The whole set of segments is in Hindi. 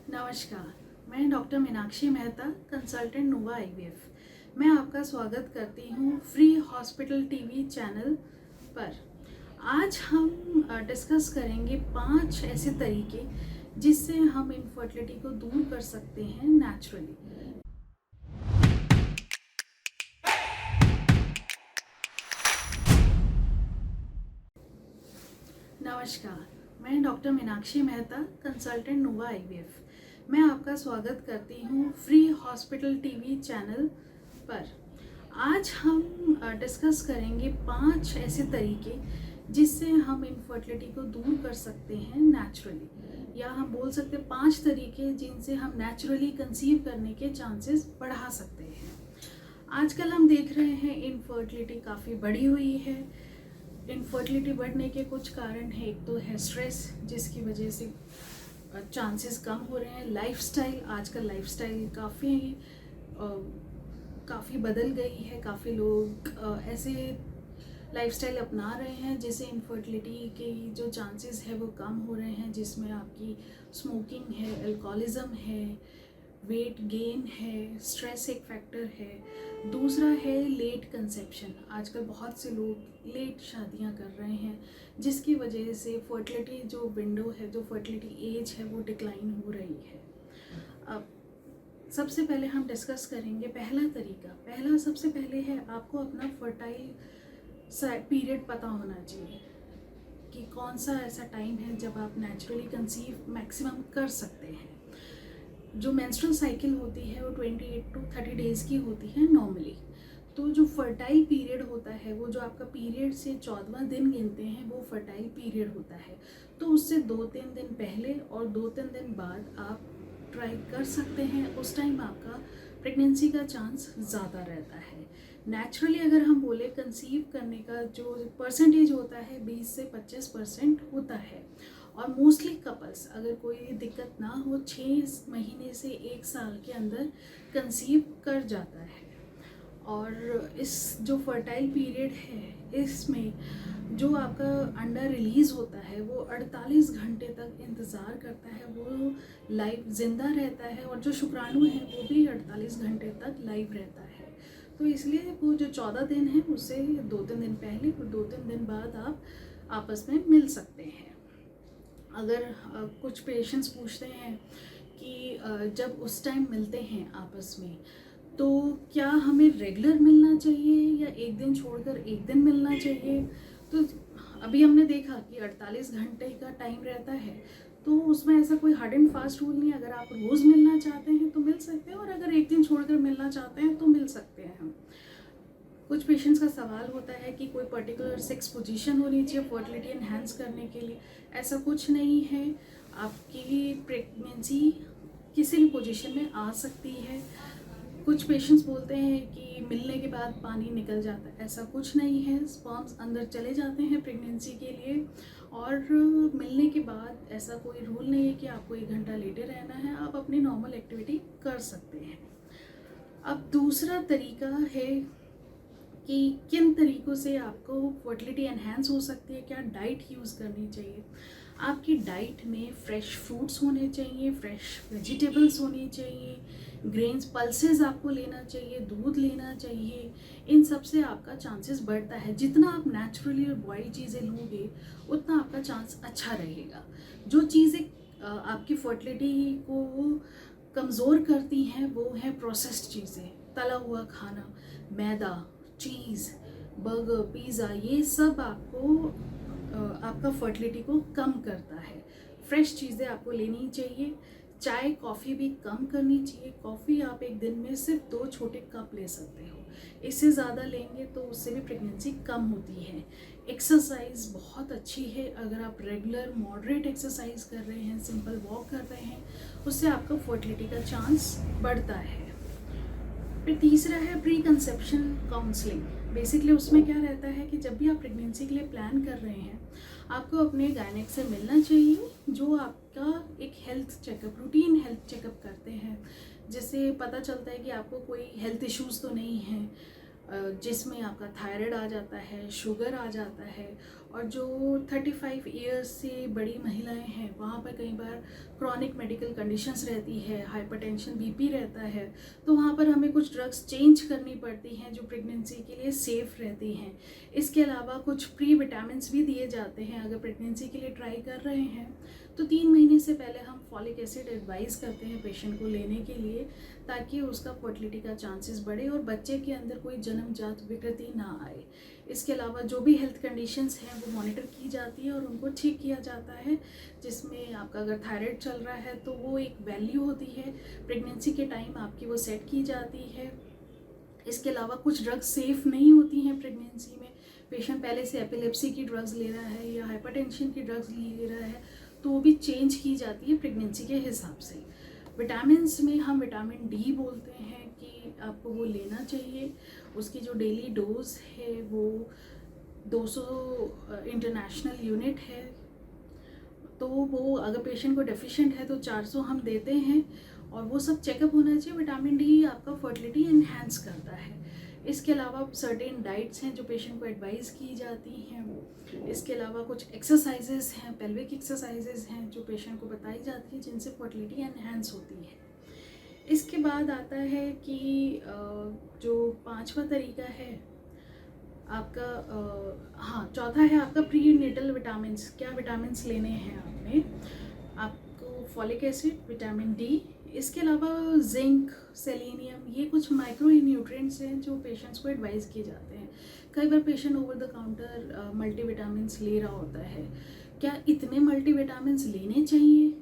नमस्कार, मैं डॉक्टर मीनाक्षी मेहता, कंसल्टेंट नोवा आईवीएफ। मैं आपका स्वागत करती हूँ फ्री हॉस्पिटल टीवी चैनल पर। आज हम डिस्कस करेंगे 5 ऐसे तरीके जिससे हम इनफर्टिलिटी को दूर कर सकते हैं नेचुरली। नमस्कार, मैं डॉक्टर मीनाक्षी मेहता, कंसल्टेंट नोवा आईवीएफ। मैं आपका स्वागत करती हूँ फ्री हॉस्पिटल टीवी चैनल पर। आज हम डिस्कस करेंगे 5 ऐसे तरीके जिससे हम इनफर्टिलिटी को दूर कर सकते हैं नेचुरली, या हम बोल सकते हैं 5 तरीके जिनसे हम नेचुरली कंसीव करने के चांसेस बढ़ा सकते हैं। आजकल हम देख रहे हैं इनफर्टिलिटी काफ़ी बढ़ी हुई है। इनफर्टिलिटी बढ़ने के कुछ कारण हैं। एक तो है स्ट्रेस, जिसकी वजह से चांसेस कम हो रहे हैं। लाइफस्टाइल, आजकल लाइफस्टाइल काफ़ी बदल गई है। काफ़ी लोग ऐसे लाइफस्टाइल अपना रहे हैं जिससे इनफर्टिलिटी के जो चांसेस है वो कम हो रहे हैं, जिसमें आपकी स्मोकिंग है, अल्कोहलिज्म है, वेट गेन है, स्ट्रेस एक फैक्टर है। दूसरा है लेट कंसेप्शन। आजकल बहुत से लोग लेट शादियां कर रहे हैं, जिसकी वजह से फर्टिलिटी जो विंडो है, जो फर्टिलिटी एज है, वो डिक्लाइन हो रही है। अब सबसे पहले हम डिस्कस करेंगे पहला तरीका। सबसे पहले है आपको अपना फर्टाइल पीरियड पता होना चाहिए कि कौन सा ऐसा टाइम है जब आप नेचुरली कंसीव मैक्सिमम कर सकते हैं। जो मेंस्ट्रुअल साइकिल होती है वो 28 to 30 डेज़ की होती है नॉर्मली। तो जो फर्टाइल पीरियड होता है, वो जो आपका पीरियड से 14वां दिन गिनते हैं, वो फर्टाइल पीरियड होता है। तो उससे 2-3 दिन पहले और 2-3 दिन बाद आप ट्राई कर सकते हैं। उस टाइम आपका प्रेगनेंसी का चांस ज़्यादा रहता है। नेचुरली अगर हम बोले कंसीव करने का जो परसेंटेज होता है 20 से 25% होता है। और मोस्टली कपल्स, अगर कोई दिक्कत ना हो, 6 महीने से 1 साल के अंदर कंसीव कर जाता है। और इस जो फर्टाइल पीरियड है, इसमें जो आपका अंडा रिलीज़ होता है वो 48 घंटे तक इंतज़ार करता है, वो लाइव ज़िंदा रहता है। और जो शुक्राणु है वो भी 48 घंटे तक लाइव रहता है। तो इसलिए वो जो 14 दिन है उससे 2-3 दिन पहले और 2-3 दिन बाद आप आपस में मिल सकते हैं। अगर कुछ पेशेंट्स पूछते हैं कि जब उस टाइम मिलते हैं आपस में, तो क्या हमें रेगुलर मिलना चाहिए या एक दिन छोड़कर एक दिन मिलना चाहिए? तो अभी हमने देखा कि 48 घंटे का टाइम रहता है, तो उसमें ऐसा कोई हार्ड एंड फास्ट रूल नहीं है। अगर आप रोज़ मिलना चाहते हैं तो मिल सकते हैं, और अगर एक दिन छोड़कर मिलना चाहते हैं तो मिल सकते हैं हम। कुछ पेशेंट्स का सवाल होता है कि कोई पर्टिकुलर सेक्स पोजीशन होनी चाहिए फर्टिलिटी एनहांस करने के लिए। ऐसा कुछ नहीं है, आपकी प्रेगनेंसी किसी भी पोजीशन में आ सकती है। कुछ पेशेंट्स बोलते हैं कि मिलने के बाद पानी निकल जाता है, ऐसा कुछ नहीं है। स्पर्म्स अंदर चले जाते हैं प्रेगनेंसी के लिए, और मिलने के बाद ऐसा कोई रूल नहीं है कि आपको 1 घंटा लेटे रहना है। आप अपनी नॉर्मल एक्टिविटी कर सकते हैं। अब दूसरा तरीका है कि किन तरीक़ों से आपको फर्टिलिटी एनहांस हो सकती है, क्या डाइट यूज़ करनी चाहिए। आपकी डाइट में फ्रेश फ्रूट्स होने चाहिए, फ्रेश वेजिटेबल्स होनी चाहिए, ग्रेन्स, पल्सेस आपको लेना चाहिए, दूध लेना चाहिए। इन सब से आपका चांसेस बढ़ता है। जितना आप नेचुरली और बॉइल्ड चीज़ें लोगे उतना आपका चांस अच्छा रहेगा। जो चीज़ें आपकी फर्टिलिटी को कमज़ोर करती हैं वो है प्रोसेस्ड चीज़ें, तला हुआ खाना, मैदा, चीज़, बर्गर, पिज़्ज़ा, ये सब आपका फर्टिलिटी को कम करता है। फ्रेश चीज़ें आपको लेनी चाहिए। चाय, कॉफ़ी भी कम करनी चाहिए। कॉफ़ी आप एक दिन में सिर्फ 2 छोटे कप ले सकते हो। इससे ज़्यादा लेंगे तो उससे भी प्रेगनेंसी कम होती है। एक्सरसाइज बहुत अच्छी है। अगर आप रेगुलर मॉडरेट एक्सरसाइज कर रहे हैं, सिंपल वॉक कर रहे हैं, उससे आपका फर्टिलिटी का चांस बढ़ता है। फिर तीसरा है प्री कंसेप्शन काउंसलिंग। बेसिकली उसमें क्या रहता है कि जब भी आप प्रेगनेंसी के लिए प्लान कर रहे हैं, आपको अपने गायनेक से मिलना चाहिए, जो आपका एक health checkup, routine health checkup करते हैं, जिससे पता चलता है कि आपको कोई हेल्थ इश्यूज़ तो नहीं है, जिसमें आपका थायराइड आ जाता है, शुगर आ जाता है, और जो 35 ईयर्स से बड़ी महिलाएं हैं वहाँ पर कई बार क्रॉनिक मेडिकल कंडीशंस रहती है, हाइपरटेंशन, बीपी रहता है, तो वहाँ पर हमें कुछ ड्रग्स चेंज करनी पड़ती हैं जो प्रेगनेंसी के लिए सेफ़ रहती हैं। इसके अलावा कुछ प्री विटामिन्स भी दिए जाते हैं। अगर प्रेगनेंसी के लिए ट्राई कर रहे हैं तो 3 महीने से पहले हम फॉलिक एसिड एडवाइस करते हैं पेशेंट को लेने के लिए, ताकि उसका फर्टिलिटी का चांसेस बढ़े और बच्चे के अंदर कोई जन्मजात विकृति ना आए। इसके अलावा जो भी हेल्थ कंडीशंस हैं वो मॉनिटर की जाती है और उनको ठीक किया जाता है, जिसमें आपका अगर थायराइड चल रहा है तो वो एक वैल्यू होती है, प्रेगनेंसी के टाइम आपकी वो सेट की जाती है। इसके अलावा कुछ ड्रग्स सेफ़ नहीं होती हैं प्रेगनेंसी में, पेशेंट पहले से एपिलेप्सी की ड्रग्स ले रहा है या हाइपरटेंशन की ड्रग्स ले रहा है तो वो भी चेंज की जाती है प्रेगनेंसी के हिसाब से। विटामिन्स में हम विटामिन डी बोलते हैं कि आपको वो लेना चाहिए। उसकी जो डेली डोज है वो 200 इंटरनेशनल यूनिट है, तो वो अगर पेशेंट को डेफिशिएंट है तो 400 हम देते हैं और वो सब चेकअप होना चाहिए। विटामिन डी आपका फर्टिलिटी एनहांस करता है। इसके अलावा सर्टेन डाइट्स हैं जो पेशेंट को एडवाइस की जाती हैं। इसके अलावा कुछ एक्सरसाइजेस हैं, पेल्विक एक्सरसाइजेस हैं जो पेशेंट को बताई जाती है जिनसे फर्टिलिटी एनहांस होती है। इसके बाद आता है कि जो 5वां तरीका है आपका, चौथा है आपका प्रीनेटल विटामिन्स। क्या विटामिन्स लेने हैं आपको फॉलिक एसिड, विटामिन डी, इसके अलावा जिंक, सेलेनियम, ये कुछ माइक्रो न्यूट्रिएंट्स हैं जो पेशेंट्स को एडवाइस किए जाते हैं। कई बार patient over the counter multivitamins ले रहा होता है। क्या इतने मल्टीविटामिन्स लेने चाहिए?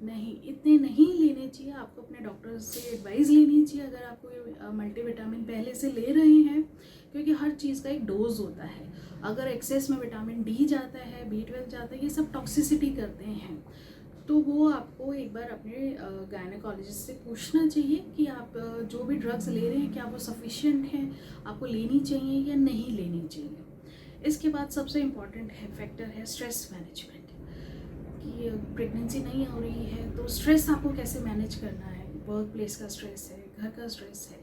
नहीं, इतने नहीं लेने चाहिए। आपको अपने डॉक्टर से एडवाइस लेनी चाहिए अगर आप कोई मल्टीविटामिन पहले से ले रहे हैं, क्योंकि हर चीज़ का एक डोज होता है। अगर एक्सेस में विटामिन डी जाता है, B12 जाता है, ये सब टॉक्सिसिटी करते हैं, तो वो आपको एक बार अपने गायनेकोलॉजिस्ट से पूछना चाहिए कि आप जो भी ड्रग्स ले रहे हैं क्या वो सफिशिएंट हैं, आपको लेनी चाहिए या नहीं लेनी चाहिए। इसके बाद सबसे इम्पॉर्टेंट फैक्टर है स्ट्रेस मैनेजमेंट, कि प्रेगनेंसी नहीं हो रही है तो स्ट्रेस आपको कैसे मैनेज करना है। वर्क प्लेस का स्ट्रेस है, घर का स्ट्रेस है,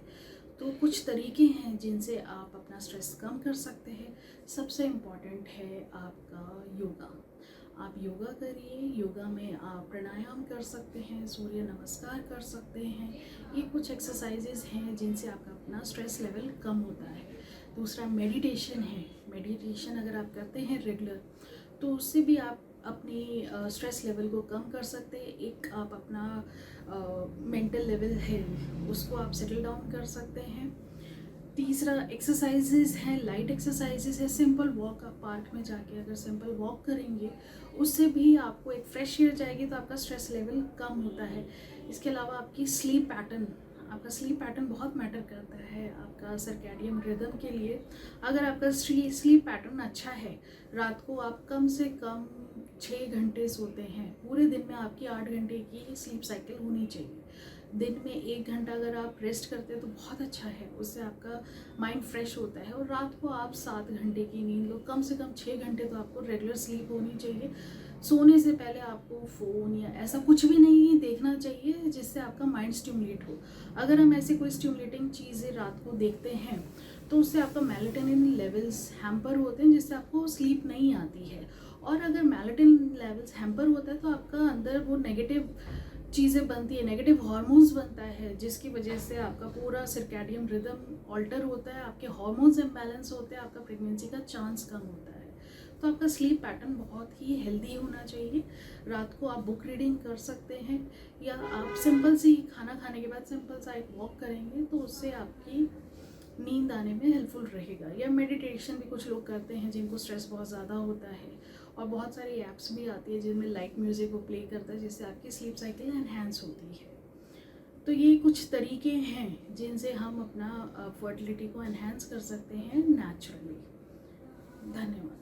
तो कुछ तरीके हैं जिनसे आप अपना स्ट्रेस कम कर सकते हैं। सबसे इम्पॉर्टेंट है आपका योगा। आप योगा करिए। योगा में आप प्राणायाम कर सकते हैं, सूर्य नमस्कार कर सकते हैं। ये कुछ एक्सरसाइजेज हैं जिनसे आपका अपना स्ट्रेस लेवल कम होता है। दूसरा मेडिटेशन है। मेडिटेशन अगर आप करते हैं रेगुलर तो उससे भी आप अपनी स्ट्रेस लेवल को कम कर सकते हैं। एक आप अपना मेंटल लेवल है उसको आप सेटल डाउन कर सकते हैं। तीसरा एक्सरसाइजेज हैं, लाइट एक्सरसाइजेज है। सिंपल वॉक, आप पार्क में जाके अगर सिंपल वॉक करेंगे उससे भी आपको एक फ्रेश एयर जाएगी तो आपका स्ट्रेस लेवल कम होता है। इसके अलावा आपकी स्लीप पैटर्न, आपका स्लीप पैटर्न बहुत मैटर करता है आपका सर्कैडियन रिदम के लिए। अगर आपका स्लीप पैटर्न अच्छा है, रात को आप कम से कम 6 घंटे सोते हैं, पूरे दिन में आपकी 8 घंटे की स्लीप साइकिल होनी चाहिए। दिन में 1 घंटा अगर आप रेस्ट करते हैं तो बहुत अच्छा है, उससे आपका माइंड फ्रेश होता है। और रात को आप 7 घंटे की नींद लो, कम से कम 6 घंटे तो आपको रेगुलर स्लीप होनी चाहिए। सोने से पहले आपको फ़ोन या ऐसा कुछ भी नहीं देखना चाहिए जिससे आपका माइंड स्टिमुलेट हो। अगर हम ऐसे कोई स्टिमुलेटिंग चीज़ें रात को देखते हैं तो उससे आपका मेलाटोनिन लेवल्स हैम्पर होते हैं, जिससे आपको स्लीप नहीं आती है। और अगर मेलाटोनिन लेवल्स हैम्पर होता है तो आपका अंदर वो नेगेटिव चीज़ें बनती है, नेगेटिव हार्मोन्स बनता है, जिसकी वजह से आपका पूरा सर्कैडियन रिदम ऑल्टर होता है, आपके हार्मोन्स इम्बैलेंस होते हैं, आपका प्रेगनेंसी का चांस कम होता है। तो आपका स्लीप पैटर्न बहुत ही हेल्दी होना चाहिए। रात को आप बुक रीडिंग कर सकते हैं या आप सिंपल सी खाना खाने के बाद सिंपल सा एक वॉक करेंगे तो उससे आपकी नींद आने में हेल्पफुल रहेगा। या मेडिटेशन भी कुछ लोग करते हैं जिनको स्ट्रेस बहुत ज़्यादा होता है, और बहुत सारी ऐप्स भी आती है जिनमें लाइट म्यूज़िक को प्ले करता है जिससे आपकी स्लीप साइकिल एनहांस होती है। तो ये कुछ तरीके हैं जिनसे हम अपना फर्टिलिटी को एनहांस कर सकते हैं नेचुरली। धन्यवाद।